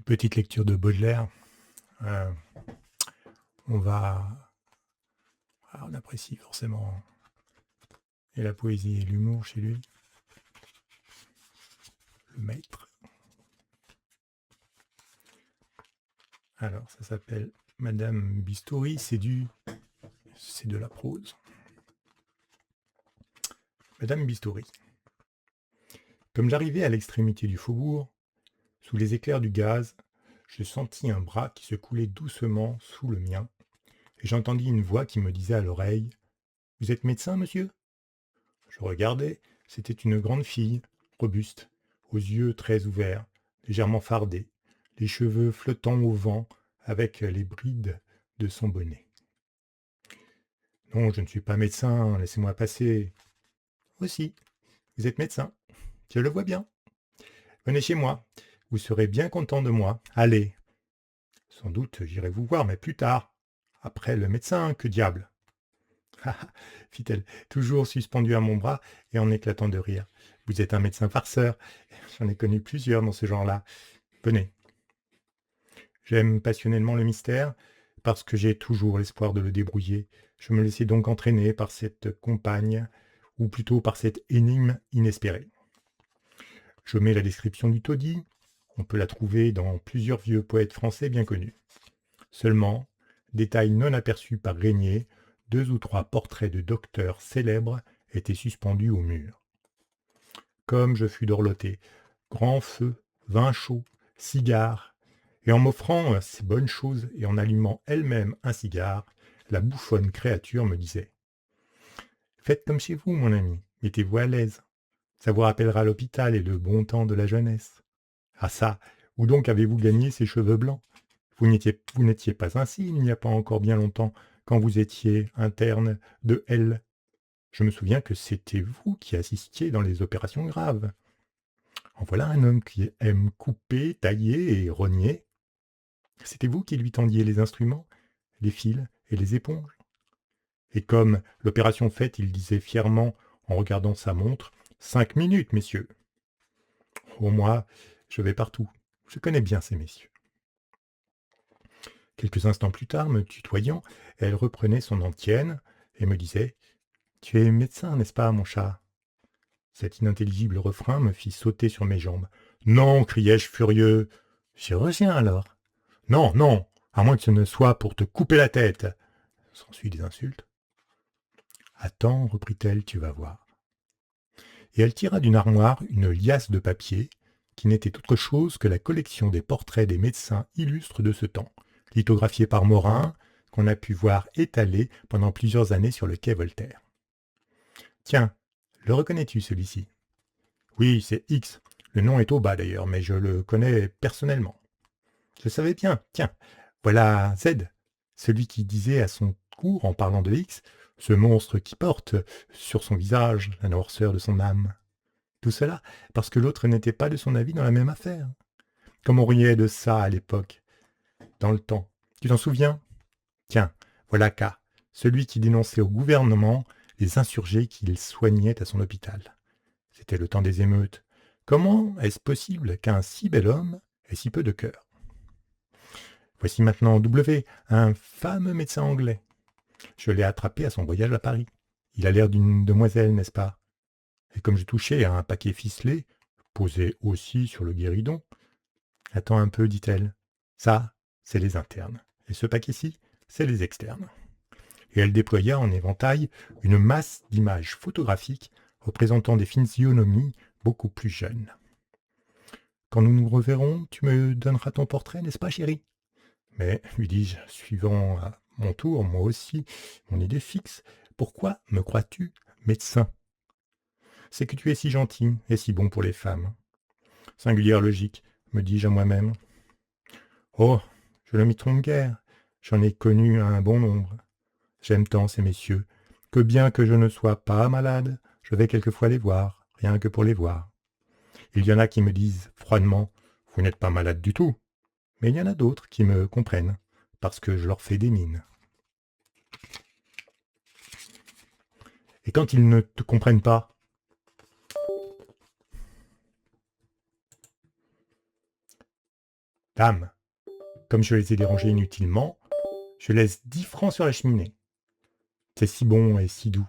Petite lecture de Baudelaire. Euh, on va... on apprécie forcément et la poésie et l'humour chez lui. Le maître. Alors, ça s'appelle Madame Bistouri, c'est de la prose. Madame Bistouri. Comme j'arrivais à l'extrémité du faubourg, sous les éclairs du gaz, je sentis un bras qui se coulait doucement sous le mien, et j'entendis une voix qui me disait à l'oreille « Vous êtes médecin, monsieur ?» Je regardai, c'était une grande fille, robuste, aux yeux très ouverts, légèrement fardés, les cheveux flottant au vent avec les brides de son bonnet. « Non, je ne suis pas médecin, laissez-moi passer. »« Aussi, vous êtes médecin, je le vois bien. Venez chez moi, vous serez bien content de moi. Allez. »« Sans doute j'irai vous voir, mais plus tard. Après le médecin, que diable !» fit-elle, toujours suspendue à mon bras et en éclatant de rire. « Vous êtes un médecin farceur. J'en ai connu plusieurs dans ce genre-là. Venez. » J'aime passionnellement le mystère, parce que j'ai toujours l'espoir de le débrouiller. Je me laissais donc entraîner par cette compagne, ou plutôt par cette énigme inespérée. Je mets la description du taudis. On peut la trouver dans plusieurs vieux poètes français bien connus. Seulement, détail non aperçu par Régnier, 2 ou 3 portraits de docteurs célèbres étaient suspendus au mur. Comme je fus dorloté, grand feu, vin chaud, cigares, et en m'offrant ces bonnes choses et en allumant elle-même un cigare, la bouffonne créature me disait « Faites comme chez vous, mon ami, mettez-vous à l'aise. Ça vous rappellera l'hôpital et le bon temps de la jeunesse. Ah ça, où donc avez-vous gagné ces cheveux blancs? Vous n'étiez pas ainsi il n'y a pas encore bien longtemps, quand vous étiez interne de L. Je me souviens que c'était vous qui assistiez dans les opérations graves. En voilà un homme qui aime couper, tailler et rogner. C'était vous qui lui tendiez les instruments, les fils et les éponges. Et comme, l'opération faite, il disait fièrement, en regardant sa montre, « 5 minutes, messieurs !» Oh, moi, je vais partout. Je connais bien ces messieurs. Quelques instants plus tard, me tutoyant, elle reprenait son antienne et me disait « Tu es médecin, n'est-ce pas, mon chat ?» Cet inintelligible refrain me fit sauter sur mes jambes. « Non !» criai-je furieux. « Chirurgien, alors ?»« Non, non, à moins que ce ne soit pour te couper la tête !» S'ensuit des insultes. « Attends, reprit-elle, tu vas voir. » Et elle tira d'une armoire une liasse de papier qui n'était autre chose que la collection des portraits des médecins illustres de ce temps, lithographiés par Morin, qu'on a pu voir étalés pendant plusieurs années sur le quai Voltaire. « Tiens, le reconnais-tu, celui-ci ?»« Oui, c'est X. Le nom est au bas d'ailleurs, mais je le connais personnellement. »« Je savais bien. Tiens, voilà Z, celui qui disait à son cours, en parlant de X, ce monstre qui porte sur son visage la noirceur de son âme. Tout cela parce que l'autre n'était pas de son avis dans la même affaire. Comme on riait de ça à l'époque, dans le temps. Tu t'en souviens? Tiens, voilà K, celui qui dénonçait au gouvernement les insurgés qu'il soignait à son hôpital. C'était le temps des émeutes. Comment est-ce possible qu'un si bel homme ait si peu de cœur? Voici maintenant W, un fameux médecin anglais. Je l'ai attrapé à son voyage à Paris. Il a l'air d'une demoiselle, n'est-ce pas? Et comme je touchais à un paquet ficelé, posé aussi sur le guéridon. « Attends un peu, dit-elle. Ça, c'est les internes. Et ce paquet-ci, c'est les externes. » Et elle déploya en éventail une masse d'images photographiques représentant des physionomies beaucoup plus jeunes. « Quand nous nous reverrons, tu me donneras ton portrait, n'est-ce pas, chérie? » Mais, lui dis-je, suivant à mon tour, moi aussi, mon idée fixe, pourquoi me crois-tu médecin? C'est que tu es si gentil et si bon pour les femmes. Singulière logique, me dis-je à moi-même. Oh, je ne m'y trompe guère, j'en ai connu un bon nombre. J'aime tant ces messieurs, que bien que je ne sois pas malade, je vais quelquefois les voir, rien que pour les voir. Il y en a qui me disent froidement, vous n'êtes pas malade du tout. Mais il y en a d'autres qui me comprennent, parce que je leur fais des mines. Et quand ils ne te comprennent pas, Dame, comme je les ai dérangés inutilement, je laisse 10 francs sur la cheminée. C'est si bon et si doux.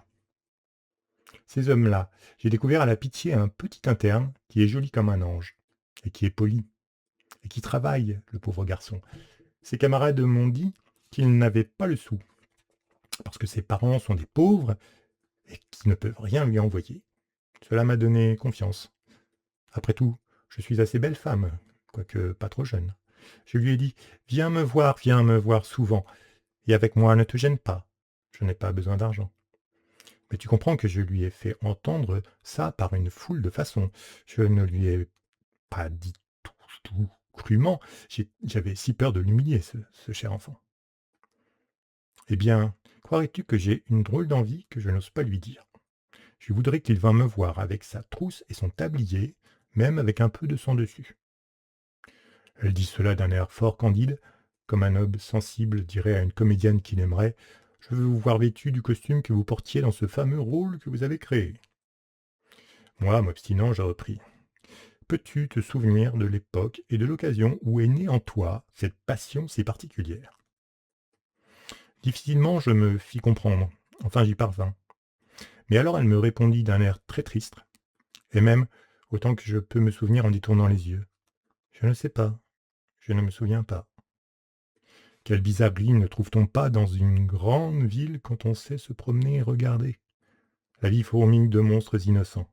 Ces hommes-là, j'ai découvert à la pitié un petit interne qui est joli comme un ange, et qui est poli, et qui travaille, le pauvre garçon. Ses camarades m'ont dit qu'il n'avait pas le sou, parce que ses parents sont des pauvres et qu'ils ne peuvent rien lui envoyer. Cela m'a donné confiance. Après tout, je suis assez belle femme, quoique pas trop jeune. Je lui ai dit, viens me voir souvent, et avec moi ne te gêne pas, je n'ai pas besoin d'argent. Mais tu comprends que je lui ai fait entendre ça par une foule de façons. Je ne lui ai pas dit tout crûment, j'avais si peur de l'humilier, ce cher enfant. Eh bien, croirais-tu que j'ai une drôle d'envie que je n'ose pas lui dire. Je voudrais qu'il vînt me voir avec sa trousse et son tablier, même avec un peu de sang dessus. Elle dit cela d'un air fort candide, comme un homme sensible dirait à une comédienne qu'il aimerait. Je veux vous voir vêtu du costume que vous portiez dans ce fameux rôle que vous avez créé. Moi, m'obstinant, je repris. Peux-tu te souvenir de l'époque et de l'occasion où est née en toi cette passion si particulière? Difficilement je me fis comprendre, enfin j'y parvins. Mais alors elle me répondit d'un air très triste, et même autant que je peux me souvenir en détournant les yeux. Je ne sais pas, je ne me souviens pas. Quelle bizarrerie ne trouve-t-on pas dans une grande ville quand on sait se promener et regarder? La vie fourmille de monstres innocents.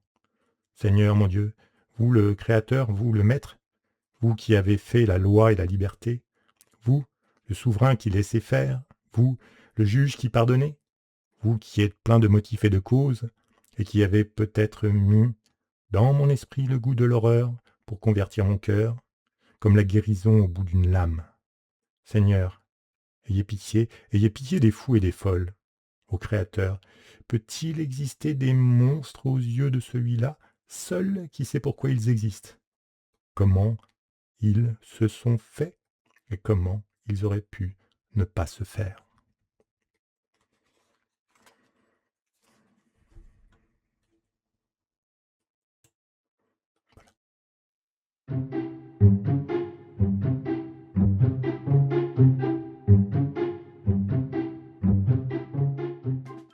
Seigneur mon Dieu, vous le Créateur, vous le Maître, vous qui avez fait la loi et la liberté, vous, le souverain qui laissait faire, vous, le juge qui pardonnait, vous qui êtes plein de motifs et de causes, et qui avez peut-être mis dans mon esprit le goût de l'horreur pour convertir mon cœur, comme la guérison au bout d'une lame. Seigneur, ayez pitié des fous et des folles. Ô Créateur, peut-il exister des monstres aux yeux de celui-là, seul qui sait pourquoi ils existent? Comment ils se sont faits et comment ils auraient pu ne pas se faire?